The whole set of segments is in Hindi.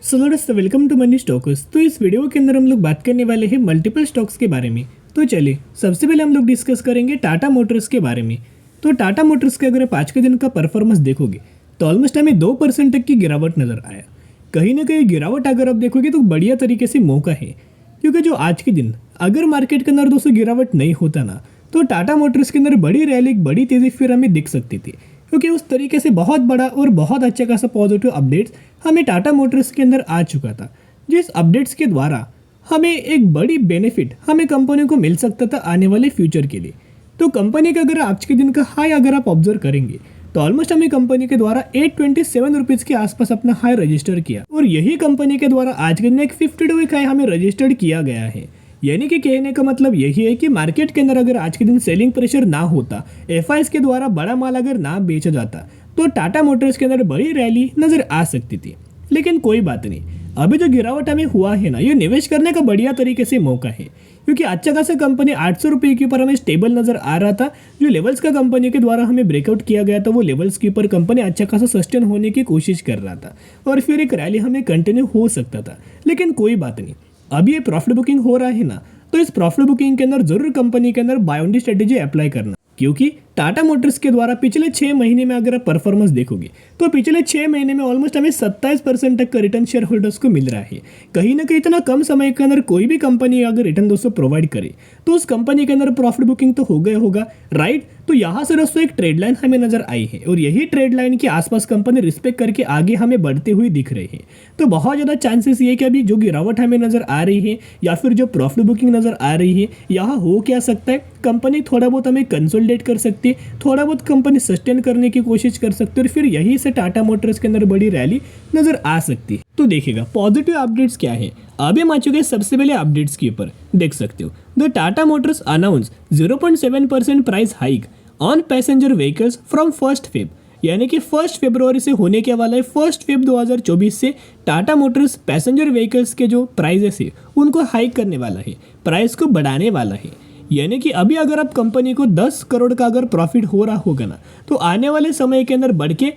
So welcome to money stocks. तो इस वीडियो के अंदर हम लोग बात करने वाले हैं मल्टीपल स्टॉक्स के बारे में। तो चलिए सबसे पहले हम लोग डिस्कस करेंगे टाटा मोटर्स के बारे में। तो टाटा मोटर्स के अगर आप आज के दिन का परफॉर्मेंस देखोगे तो ऑलमोस्ट हमें 2% तक की गिरावट नजर आया। कहीं ना कहीं गिरावट अगर आप देखोगे तो बढ़िया तरीके से मौका है, क्योंकि जो आज के दिन अगर मार्केट के अंदर दोस्तों गिरावट नहीं होता ना तो टाटा मोटर्स के अंदर बड़ी रैली बड़ी तेजी फिर हमें दिख सकती थी, क्योंकि उस तरीके से बहुत बड़ा और बहुत अच्छा खासा पॉजिटिव अपडेट्स हमें टाटा मोटर्स के अंदर आ चुका था, जिस अपडेट्स के द्वारा हमें एक बड़ी बेनिफिट हमें कंपनी को मिल सकता था आने वाले फ्यूचर के लिए। तो कंपनी का अगर आज के दिन का हाई अगर आप ऑब्जर्व करेंगे तो ऑलमोस्ट हमें कंपनी के द्वारा 827 रुपीज़ के आसपास अपना हाई रजिस्टर किया, और यही कंपनी के द्वारा आज के दिन एक 52 वीक हाई हमें रजिस्टर्ड किया गया है। यानी कि कहने का मतलब यही है कि मार्केट के अंदर अगर आज के दिन सेलिंग प्रेशर ना होता, एफआईएस के द्वारा बड़ा माल अगर ना बेचा जाता तो टाटा मोटर्स के अंदर बड़ी रैली नजर आ सकती थी। लेकिन कोई बात नहीं, अभी जो गिरावट हमें हुआ है ना, ये निवेश करने का बढ़िया तरीके से मौका है, क्योंकि अच्छा खासा कंपनी 800 रुपये के ऊपर हमें स्टेबल नजर आ रहा था। जो लेवल्स का कंपनी के द्वारा हमें ब्रेकआउट किया गया था वो लेवल्स के ऊपर कंपनी अच्छा खासा सस्टेन होने की कोशिश कर रहा था, और फिर एक रैली हमें कंटिन्यू हो सकता था। लेकिन कोई बात नहीं, अभी ये प्रॉफिट बुकिंग हो रहा है ना, तो इस प्रॉफिट बुकिंग के अंदर जरूर कंपनी के अंदर buy on dip strategy apply करना, क्योंकि टाटा मोटर्स के द्वारा पिछले 6 महीने में अगर आप परफॉर्मेंस देखोगे तो पिछले 6 महीने में ऑलमोस्ट हमें 27% तक का रिटर्न शेयर होल्डर्स को मिल रहा है। कहीं ना कहीं इतना कम समय के अंदर कोई भी कंपनी अगर रिटर्न दोस्तों प्रोवाइड करे तो उस कंपनी के अंदर प्रॉफिट बुकिंग तो हो गया होगा, राइट। तो यहाँ से दोस्तों एक ट्रेड लाइन हमें नजर आई है, और यही ट्रेड लाइन के आसपास कंपनी रिस्पेक्ट करके आगे हमें बढ़ते हुए दिख रहे हैं। तो बहुत ज़्यादा चांसेस ये कि अभी जो गिरावट हमें नजर आ रही है या फिर जो प्रॉफिट बुकिंग नजर आ रही है, यहाँ हो क्या सकता है, कंपनी थोड़ा बहुत हमें कंसोलिडेट कर सकती है, थोड़ा बहुत कंपनी सस्टेन करने की कोशिश कर सकती है, और फिर यहीं से टाटा मोटर्स के अंदर बड़ी रैली नजर आ सकती है। तो देखिएगा पॉजिटिव अपडेट्स क्या है, अभी हम आ चुके हैं सबसे पहले अपडेट्स के ऊपर। देख सकते हो the Tata Motors announce 0.7% price hike on passenger vehicles from 1 Feb, यानी कि 1 फरवरी से होने के वाला है। 1 फेब 2024 से टाटा मोटर्स पैसेंजर व्हीकल्स के जो प्राइजेस है उनको हाइक करने वाला है, प्राइस को बढ़ाने वाला है। यानी कि अभी अगर आप कंपनी को 10 करोड़ का अगर प्रॉफिट हो रहा होगा ना, तो आने वाले समय के अंदर बढ़ के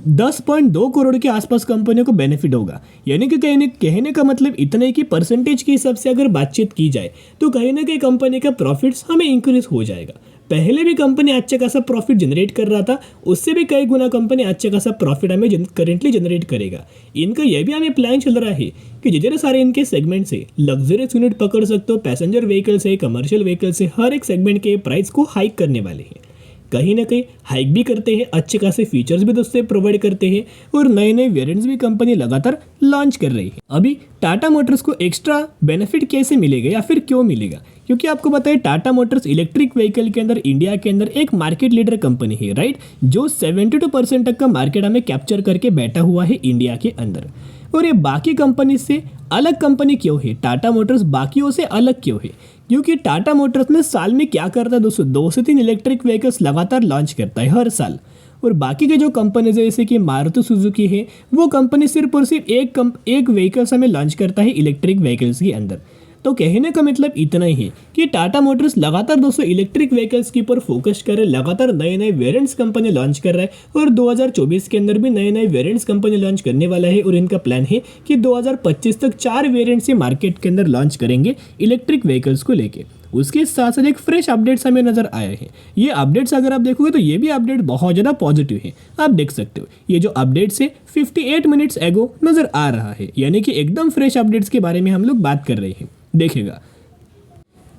10.2 करोड़ के आसपास कंपनी को बेनिफिट होगा। यानी कि कहने का मतलब इतने ही कि परसेंटेज के हिसाब से अगर बातचीत की जाए तो कहीं ना कहीं कंपनी का प्रॉफिट्स हमें इंक्रीज हो जाएगा। पहले भी कंपनी अच्छा खासा प्रॉफिट जनरेट कर रहा था, उससे भी कई गुना कंपनी अच्छा खासा प्रॉफिट हमें करेंटली जनरेट करेगा। इनका यह भी हमें प्लान चल रहा है कि जितने सारे इनके सेगमेंट से लग्जरियस यूनिट पकड़ सकते हो, पैसेंजर व्हीकल से कमर्शियल व्हीकल से, हर एक सेगमेंट के प्राइस को हाइक करने वाले हैं। कहीं ना कहीं हाइक भी करते हैं, अच्छे खासे फीचर्स भी दोस्तों प्रोवाइड करते हैं, और नए नए वेरिएंट्स भी कंपनी लगातार लॉन्च कर रही है। अभी टाटा मोटर्स को एक्स्ट्रा बेनिफिट कैसे मिलेगा या फिर क्यों मिलेगा, क्योंकि आपको बताइए टाटा मोटर्स इलेक्ट्रिक व्हीकल के अंदर इंडिया के अंदर एक मार्केट लीडर कंपनी है, राइट, जो 72% तक का मार्केट हमें कैप्चर करके बैठा हुआ है इंडिया के अंदर। और ये बाकी कंपनी से अलग कंपनी क्यों है, टाटा मोटर्स बाकियों से अलग क्यों है, क्योंकि टाटा मोटर्स में साल में क्या करता है दोस्तों, 2 से 3 इलेक्ट्रिक व्हीकल्स लगातार लॉन्च करता है हर साल। और बाकी के जो कंपनीज है जैसे कि मारुति सुजुकी है, वो कंपनी सिर्फ और सिर्फ एक व्हीकल्स हमें लॉन्च करता है इलेक्ट्रिक व्हीकल्स के अंदर। तो कहने का मतलब इतना ही है कि टाटा मोटर्स लगातार दोस्तों इलेक्ट्रिक व्हीकल्स के ऊपर फोकस कर रहे हैं, लगातार नए नए वेरिएंट्स कंपनी लॉन्च कर रहा है, और 2024 के अंदर भी नए नए वेरिएंट्स कंपनी लॉन्च करने वाला है। और इनका प्लान है कि 2025 तक 4 वेरिएंट्स ये मार्केट के अंदर लॉन्च करेंगे इलेक्ट्रिक व्हीकल्स को लेके। उसके साथ साथ एक फ्रेश अपडेट्स हमें नजर आए हैं। ये अपडेट्स अगर आप देखोगे तो ये भी अपडेट बहुत ज़्यादा पॉजिटिव है। आप देख सकते हो ये जो अपडेट्स है 58 मिनट्स एगो नजर आ रहा है, यानी कि एकदम फ्रेश अपडेट्स के बारे में हम लोग बात कर रहे हैं। देखिएगा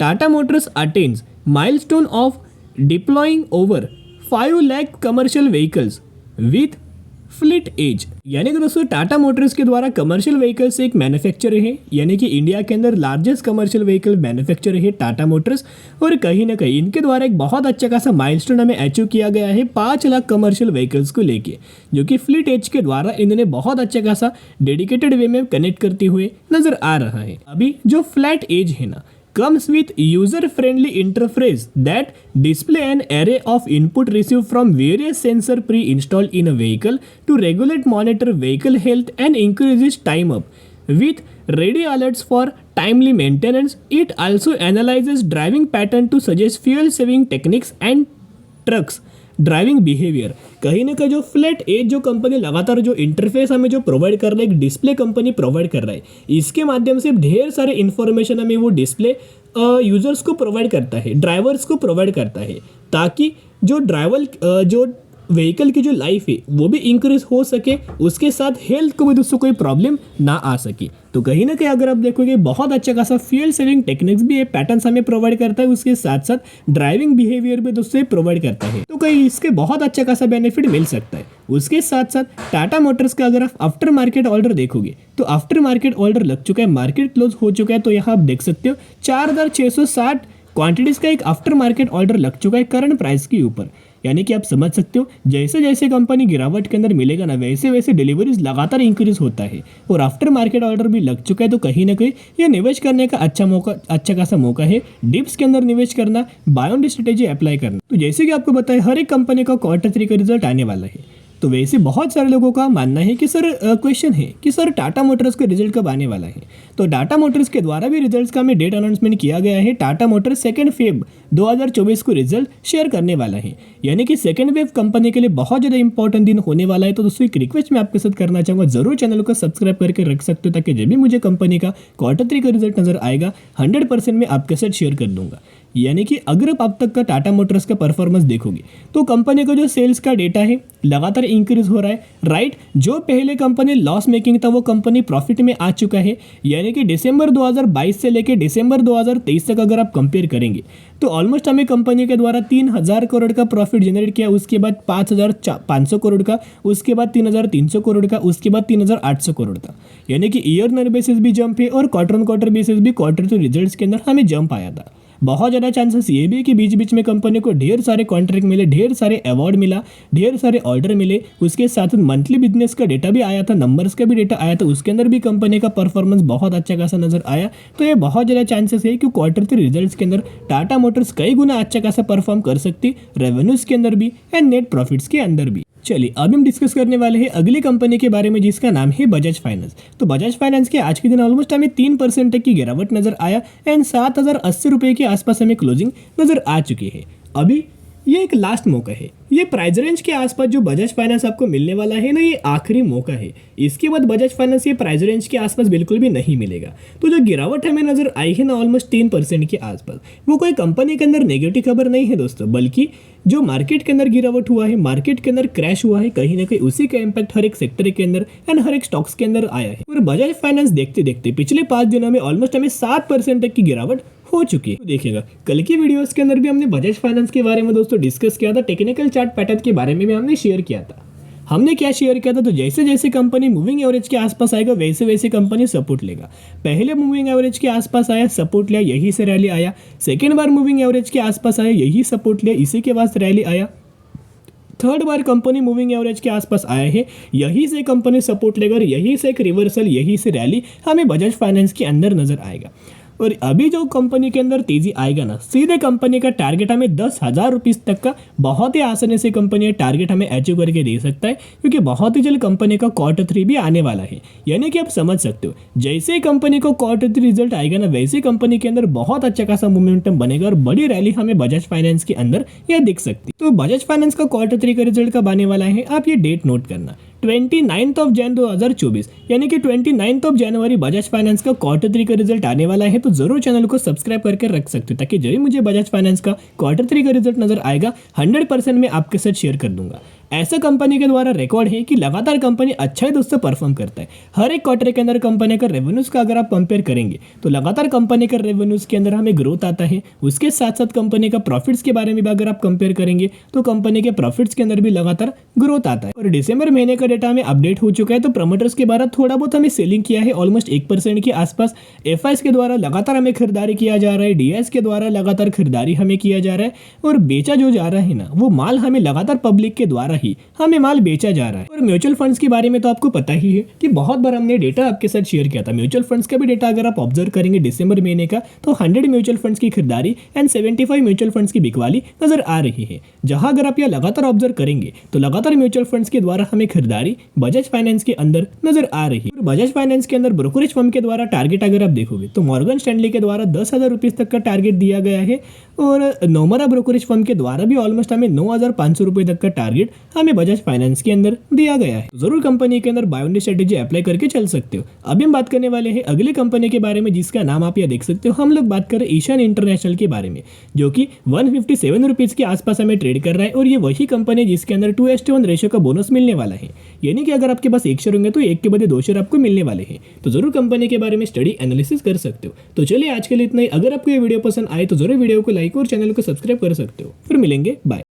Tata Motors attains milestone of deploying over 5 lakh commercial vehicles with fleet edge, यानी कि दोस्तों टाटा मोटर्स के द्वारा कमर्शियल व्हीकल से एक मैन्युफैक्चरर है, यानी कि इंडिया के अंदर लार्जेस्ट कमर्शियल व्हीकल मैन्युफैक्चरर है टाटा मोटर्स। और कहीं ना कहीं इनके द्वारा एक बहुत अच्छा खासा माइलस्टोन हमें अचीव किया गया है 5 लाख कमर्शियल व्हीकल्स को लेके, जो कि फ्लीट एज के द्वारा इन्होंने बहुत अच्छा खासा डेडिकेटेड वे में कनेक्ट करते हुए नजर आ रहा है। अभी जो फ्लैट एज है ना, comes with user-friendly interface that display an array of input received from various sensor pre-installed in a vehicle to regulate, monitor vehicle health and increases time up. With ready alerts for timely maintenance, it also analyzes driving pattern to suggest fuel-saving techniques and trucks driving behaviour, कहीं ना कहीं जो फ्लैट एज जो कंपनी लगातार जो इंटरफेस हमें जो प्रोवाइड कर रहा है, एक डिस्प्ले कंपनी प्रोवाइड कर रहा है, इसके माध्यम से ढेर सारे इन्फॉर्मेशन हमें वो डिस्प्ले यूजर्स को प्रोवाइड करता है, ड्राइवर्स को प्रोवाइड करता है, ताकि जो ड्राइवर जो व्हीकल की जो लाइफ है वो भी इंक्रीज हो सके, उसके साथ हेल्थ को भी दोस्तों कोई प्रॉब्लम ना आ सके। तो कहीं ना कहीं अगर आप देखोगे बहुत अच्छा खासा फ्यूल सेविंग टेक्निक्स भी है, पैटर्न्स हमें प्रोवाइड करता है, उसके साथ साथ ड्राइविंग बिहेवियर भी दोस्तों प्रोवाइड करता है। तो कहीं इसके बहुत अच्छा खासा बेनिफिट मिल सकता है। उसके साथ साथ टाटा मोटर्स का अगर आप आफ्टर मार्केट ऑर्डर देखोगे तो आफ्टर मार्केट ऑर्डर लग चुका है, मार्केट क्लोज हो चुका है। तो यहाँ आप देख सकते हो 4660 क्वांटिटीज का एक आफ्टर मार्केट ऑर्डर लग चुका है करंट प्राइस के ऊपर। यानी कि आप समझ सकते हो जैसे जैसे कंपनी गिरावट के अंदर मिलेगा ना, वैसे वैसे डिलीवरीज लगातार इंक्रीज होता है और आफ्टर मार्केट ऑर्डर भी लग चुका है। तो कहीं ना कहीं ये निवेश करने का अच्छा खासा मौका है, डिप्स के अंदर निवेश करना, बाय ऑन स्ट्रेटेजी अप्लाई करना। तो जैसे कि आपको बताया हर एक कंपनी का Q3 का रिजल्ट आने वाला है। तो वैसे बहुत सारे लोगों का मानना है कि सर क्वेश्चन है कि सर टाटा मोटर्स का रिजल्ट कब आने वाला है। तो टाटा मोटर्स के द्वारा भी रिजल्ट्स का हमें डेट अनाउंसमेंट किया गया है। टाटा मोटर्स 2 फेब 2024 को रिजल्ट शेयर करने वाला है, यानी कि सेकेंड वेव कंपनी के लिए बहुत ज़्यादा इंपॉर्टेंट दिन होने वाला है। तो दोस्तों एक रिक्वेस्ट मैं आपके साथ करना चाहूँगा, जरूर चैनल को सब्सक्राइब करके रख सकते हो, ताकि जब भी मुझे कंपनी का Q3 का रिजल्ट नजर आएगा 100% मैं आपके साथ शेयर कर दूंगा। यानी कि अगर आप अब तक का टाटा मोटर्स का परफॉर्मेंस देखोगे तो कंपनी का जो सेल्स का डेटा है लगातार इंक्रीज हो रहा है, राइट। जो पहले कंपनी लॉस मेकिंग था वो कंपनी प्रॉफिट में आ चुका है। यानी कि दिसंबर 2022 से लेकर दिसंबर 2023 तक अगर आप कंपेयर करेंगे तो ऑलमोस्ट हमें कंपनी के द्वारा 3000 करोड़ का प्रॉफिट जनरेट किया, उसके बाद 5500 करोड़ का, उसके बाद 3300 करोड़ का, उसके बाद 3800 करोड़ का। यानी कि ईयर ऑन बेसिस भी जंप है और क्वार्टर ऑन क्वार्टर बेसिस भी Q2 रिजल्ट्स के अंदर हमें जंप आया था। बहुत ज़्यादा चांसेस ये भी कि बीच बीच में कंपनी को ढेर सारे कॉन्ट्रैक्ट मिले, ढेर सारे अवार्ड मिला, ढेर सारे ऑर्डर मिले। उसके साथ मंथली बिजनेस का डेटा भी आया था, नंबर्स का भी डेटा आया था, उसके अंदर भी कंपनी का परफॉर्मेंस बहुत अच्छा खासा नजर आया। तो ये बहुत ज़्यादा चांसेस है कि Q3 रिजल्ट्स के अंदर टाटा मोटर्स कई गुना अच्छा खासा परफॉर्म कर सकती, रेवेन्यूज के अंदर भी एंड नेट प्रॉफिट्स के अंदर भी। चलिए अब हम डिस्कस करने वाले हैं अगली कंपनी के बारे में, जिसका नाम है बजाज फाइनेंस। तो बजाज फाइनेंस के आज के दिन ऑलमोस्ट हमें 3% तक की गिरावट नजर आया एंड 7080 रुपये के आसपास हमें क्लोजिंग नजर आ चुकी है। अभी ये एक लास्ट मौका है, ये प्राइस रेंज के आसपास जो बजाज फाइनेंस आपको मिलने वाला है ना, ये आखिरी मौका है। इसके बाद बजाज फाइनेंस ये प्राइस रेंज के आसपास बिल्कुल भी नहीं मिलेगा। तो जो गिरावट हमें नजर आई है ना ऑलमोस्ट 3% के आसपास, वो कोई कंपनी के अंदर नेगेटिव खबर नहीं है दोस्तों, बल्कि जो मार्केट के अंदर गिरावट हुआ है, मार्केट के अंदर क्रैश हुआ है, कहीं ना कहीं उसी का इम्पैक्ट हर एक सेक्टर के अंदर एंड हर एक स्टॉक्स के अंदर आया है। और बजाज फाइनेंस देखते देखते पिछले 5 दिनों में ऑलमोस्ट हमें 7% तक की गिरावट हो चुकी है। तो देखिएगा कल की वीडियोस के अंदर भी हमने बजाज फाइनेंस के बारे में दोस्तों डिस्कस किया था, टेक्निकल चार्ट पैटर्न के बारे में भी हमने शेयर किया था। हमने क्या शेयर किया था, तो जैसे जैसे कंपनी मूविंग एवरेज के आसपास आएगा वैसे वैसे कंपनी सपोर्ट लेगा। पहले मूविंग एवरेज के आसपास आया, सपोर्ट लिया, यही से रैली आया। सेकेंड बार मूविंग एवरेज के आसपास आया, यही सपोर्ट लिया, इसी के बाद रैली आया। थर्ड बार कंपनी मूविंग एवरेज के आसपास आया है, यही से कंपनी सपोर्ट लेगा और यही से एक रिवर्सल, यही से रैली हमें बजाज फाइनेंस के अंदर नजर आएगा। और अभी जो कंपनी के अंदर तेजी आएगा ना, सीधे कंपनी का टारगेट हमें 10,000 रुपीज़ तक का बहुत ही आसानी से कंपनी टारगेट हमें अचीव करके दे सकता है, क्योंकि बहुत ही जल्द कंपनी का Q3 भी आने वाला है। यानी कि आप समझ सकते हो जैसे ही कंपनी को Q3 रिजल्ट आएगा ना, वैसे कंपनी के अंदर बहुत अच्छा खासा मोमेंटम बनेगा और बड़ी रैली हमें बजाज फाइनेंस के अंदर यह दिख सकती है। तो बजाज फाइनेंस का Q3 का रिजल्ट कब आने वाला है, आप ये डेट नोट करना, 29 जनवरी 2024, यानी कि 29 जनवरी बजाज फाइनेंस का Q3 का रिजल्ट आने वाला है। तो जरूर चैनल को सब्सक्राइब करके रख सकते हो, ताकि जब भी मुझे बजाज फाइनेंस का Q3 का रिजल्ट नजर आएगा 100% मैं आपके साथ शेयर कर दूंगा। ऐसा कंपनी के द्वारा रिकॉर्ड है कि लगातार कंपनी अच्छा ही दोस्तों परफॉर्म करता है। हर एक क्वार्टर के अंदर कंपनी का रेवेन्यूज का अगर आप कंपेयर करेंगे तो लगातार कंपनी का रेवेन्यूज के अंदर हमें ग्रोथ आता है। उसके साथ साथ कंपनी का प्रॉफिट्स के बारे में भी अगर आप कंपेयर करेंगे तो कंपनी के प्रॉफिट्स के अंदर भी लगातार ग्रोथ आता है। और दिसंबर महीने का डेटा हमें अपडेट हो चुका है। तो प्रमोटर्स के बारे थोड़ा बहुत हमें सेलिंग किया है, ऑलमोस्ट 1% के आसपास। एफआईएस के द्वारा लगातार हमें खरीदारी किया जा रहा है, डीएस के द्वारा लगातार खरीदारी हमें किया जा रहा है, और बेचा जो जा रहा है ना, वो माल हमें लगातार पब्लिक के द्वारा ही हमें माल बेचा जा रहा है। और म्यूचुअल फंड्स के बारे में तो आपको पता ही है कि बहुत बार हमने डेटा आपके साथ शेयर किया था। म्यूचुअल फंड्स का भी डेटा अगर आप ऑब्जर्व करेंगे दिसंबर महीने का, तो 100 म्यूचुअल फंड्स की खरीदारी एंड 75 म्यूचुअल फंड्स की बिकवाली नजर आ रही है। जहां अगर आप यह लगातार ऑब्जर्व करेंगे तो लगातार म्यूचुअल फंड्स के द्वारा हमें खरीदारी बजाज फाइनेंस के अंदर नजर आ रही है। बजाज फाइनेंस के अंदर ब्रोकरेज फर्म के द्वारा टारगेट अगर आप देखोगे तो मॉर्गन स्टैनली के द्वारा 10,000 रुपीज तक का टारगेट दिया गया है। और नोमरा ब्रोकरेज फर्म के द्वारा भी ऑलमोस्ट हमें 9,500 रुपये तक का टारगेट हमें बजाज फाइनेंस के अंदर दिया गया है। जरूर कंपनी के अंदर बायोंडी स्ट्रेटेजी अप्लाई करके चल सकते हो। अभी हम बात करने वाले हैं अगले कंपनी के बारे में जिसका नाम आप यहाँ देख सकते हो। हम लोग बात कर रहे हैं ईशान इंटरनेशनल के बारे में, जो कि 157 रुपीज़ के आसपास हमें ट्रेड कर रहा है। और ये वही कंपनी है जिसके अंदर 2:1 रेशियो का बोनस मिलने वाला है, यानी कि अगर आपके पास 1 शेयर होंगे तो 1 के बदले 2 शेयर आपको मिलने वाले हैं। तो जरूर कंपनी के बारे में स्टडी एनालिसिस कर सकते हो। तो चलिए आज के लिए इतना ही। अगर आपको ये वीडियो पसंद आए तो जरूर वीडियो को लाइक और चैनल को सब्सक्राइब कर सकते हो। फिर मिलेंगे, बाय।